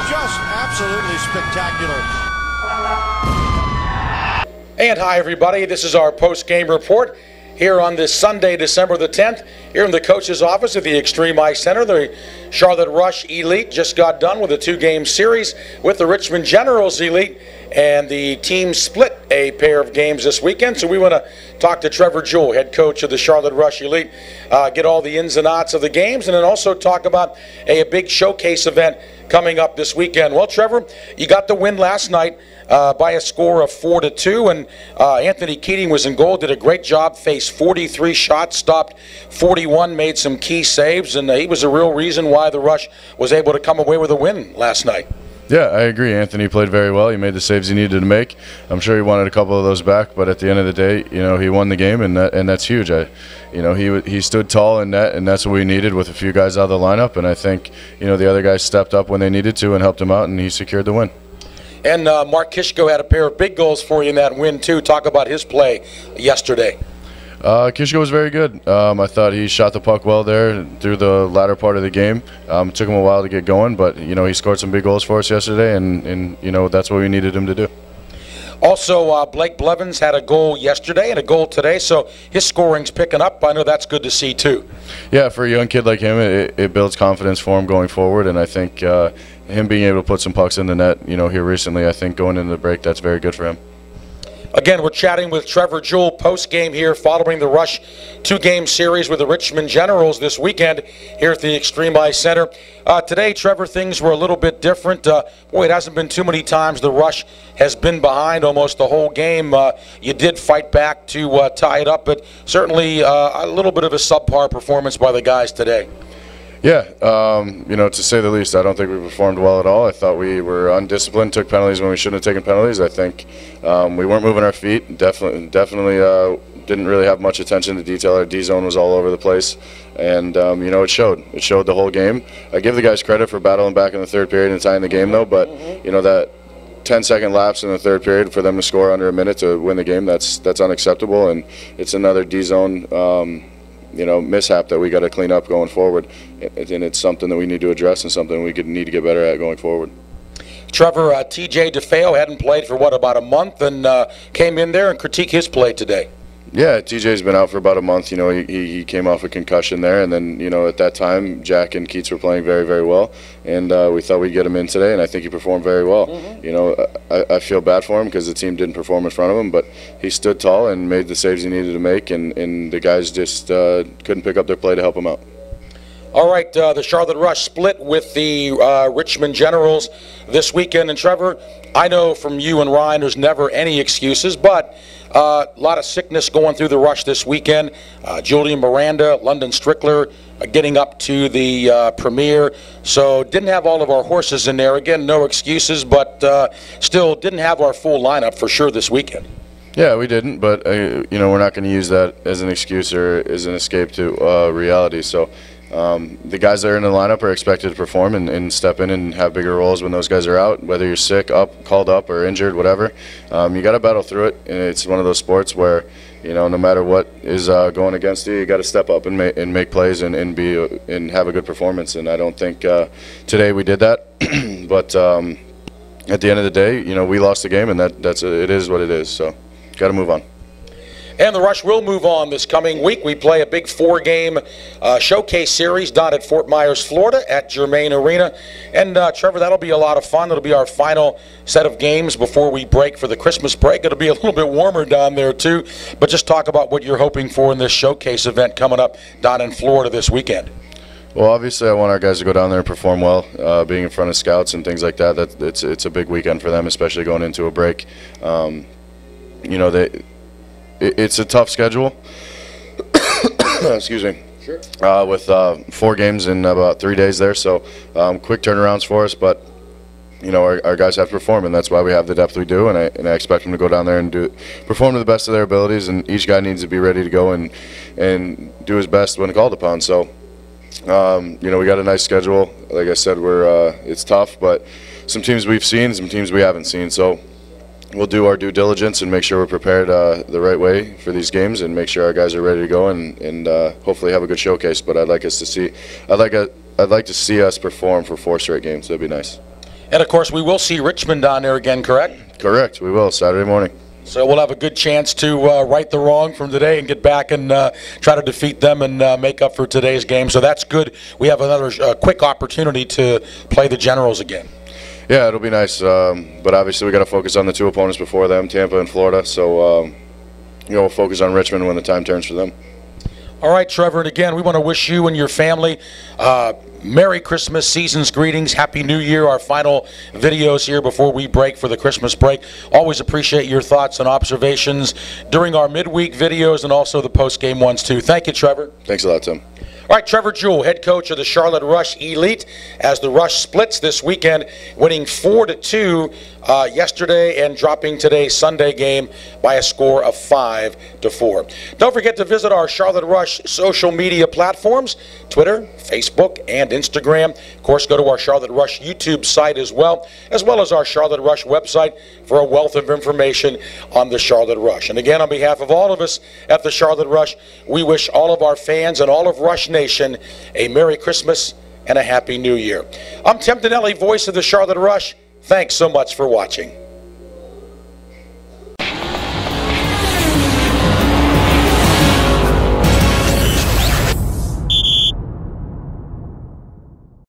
just absolutely spectacular. And hi, everybody. This is our post-game report here on this Sunday, December the 10th, here in the coach's office at the Extreme Ice Center. The Charlotte Rush Elite just got done with a two-game series with the Richmond Generals Elite, and the team split a pair of games this weekend. So we want to talk to Trevor Jewell, head coach of the Charlotte Rush Elite, get all the ins and outs of the games, and then also talk about a big showcase event coming up this weekend. Well, Trevor, you got the win last night by a score of 4-2, and Anthony Keating was in goal, did a great job, faced 43 shots, stopped 41, made some key saves, and he was a real reason why the Rush was able to come away with a win last night. Yeah, I agree. Anthony played very well. He made the saves he needed to make. I'm sure he wanted a couple of those back, but at the end of the day, you know, he won the game, and that's huge. He stood tall in net, and that's what we needed with a few guys out of the lineup. And I think, you know, the other guys stepped up when they needed to and helped him out, and he secured the win. And Mark Kishko had a pair of big goals for you in that win too. Talk about his play yesterday. Kishko was very good. I thought he shot the puck well there through the latter part of the game. It took him a while to get going, but you know, he scored some big goals for us yesterday, and you know, that's what we needed him to do. Also, Blake Blevins had a goal yesterday and a goal today, so his scoring's picking up. I know that's good to see too. Yeah, for a young kid like him, it builds confidence for him going forward, and I think him being able to put some pucks in the net, you know, here recently, I think going into the break, that's very good for him. Again, we're chatting with Trevor Jewell post-game here following the Rush two-game series with the Richmond Generals this weekend here at the Extreme Ice Center. Today, Trevor, things were a little bit different. Boy, it hasn't been too many times the Rush has been behind almost the whole game. You did fight back to tie it up, but certainly a little bit of a subpar performance by the guys today. Yeah, you know, to say the least, I don't think we performed well at all. I thought we were undisciplined, took penalties when we shouldn't have taken penalties. I think we weren't moving our feet. Definitely didn't really have much attention to detail. Our D zone was all over the place, and you know, it showed. It showed the whole game. I give the guys credit for battling back in the third period and tying the game, though. But you know, that 10-second lapse in the third period for them to score under a minute to win the game, that's unacceptable, and it's another D zone. You know, mishap that we got to clean up going forward, and it's something that we need to address and something we need to get better at going forward. Trevor, TJ DeFeo hadn't played for what, about a month, and came in there and critiqued his play today. Yeah, TJ's been out for about a month. You know, he came off a concussion there, and then, you know, at that time, Jack and Keats were playing very, very well, and we thought we'd get him in today, and I think he performed very well. You know, I feel bad for him because the team didn't perform in front of him, but he stood tall and made the saves he needed to make, and the guys just couldn't pick up their play to help him out. All right, the Charlotte Rush split with the Richmond Generals this weekend. And Trevor, I know from you and Ryan there's never any excuses, but a lot of sickness going through the Rush this weekend. Julian Miranda, London Strickler getting up to the Premier. So didn't have all of our horses in there. Again, no excuses, but still didn't have our full lineup for sure this weekend. Yeah, we didn't, but you know, we're not going to use that as an excuse or as an escape to reality. So the guys that are in the lineup are expected to perform and step in and have bigger roles when those guys are out, whether you're sick, called up, or injured, whatever. You got to battle through it, and it's one of those sports where, you know, no matter what is going against you got to step up and make plays and have a good performance. And I don't think today we did that, but at the end of the day, you know, we lost the game, and it is what it is. So got to move on. And the Rush will move on this coming week. We play a big four-game showcase series down at Fort Myers, Florida at Germain Arena. And, Trevor, that'll be a lot of fun. It'll be our final set of games before we break for the Christmas break. It'll be a little bit warmer down there, too. But just talk about what you're hoping for in this showcase event coming up down in Florida this weekend. Well, obviously, I want our guys to go down there and perform well, being in front of scouts and things like that. It's a big weekend for them, especially going into a break. You know, it's a tough schedule. Excuse me. Sure. With 4 games in about 3 days there, so quick turnarounds for us. But you know, our guys have to perform, and that's why we have the depth we do. And I expect them to go down there and perform to the best of their abilities. And each guy needs to be ready to go and do his best when called upon. So you know, we got a nice schedule. Like I said, it's tough, but some teams we've seen, some teams we haven't seen. So we'll do our due diligence and make sure we're prepared the right way for these games, and make sure our guys are ready to go and hopefully have a good showcase. But I'd like to see us perform for 4 straight games. That'd be nice. And, of course, we will see Richmond down there again, correct? Correct. We will, Saturday morning. So we'll have a good chance to right the wrong from today and get back and try to defeat them and make up for today's game. So that's good. We have another quick opportunity to play the Generals again. Yeah, it'll be nice. But obviously we got to focus on the two opponents before them, Tampa and Florida. So, we'll focus on Richmond when the time turns for them. All right, Trevor, and again, we want to wish you and your family Merry Christmas, season's greetings, Happy New Year, our final videos here before we break for the Christmas break. Always appreciate your thoughts and observations during our midweek videos and also the post-game ones, too. Thank you, Trevor. Thanks a lot, Tim. All right, Trevor Jewell, head coach of the Charlotte Rush Elite, as the Rush splits this weekend, winning 4-2 yesterday and dropping today's Sunday game by a score of 5-4. Don't forget to visit our Charlotte Rush social media platforms, Twitter, Facebook, and Instagram. Of course, go to our Charlotte Rush YouTube site as well as our Charlotte Rush website for a wealth of information on the Charlotte Rush. And again, on behalf of all of us at the Charlotte Rush, we wish all of our fans and all of Rush Nation a Merry Christmas and a Happy New Year. I'm Tim Donnelly, voice of the Charlotte Rush. Thanks so much for watching.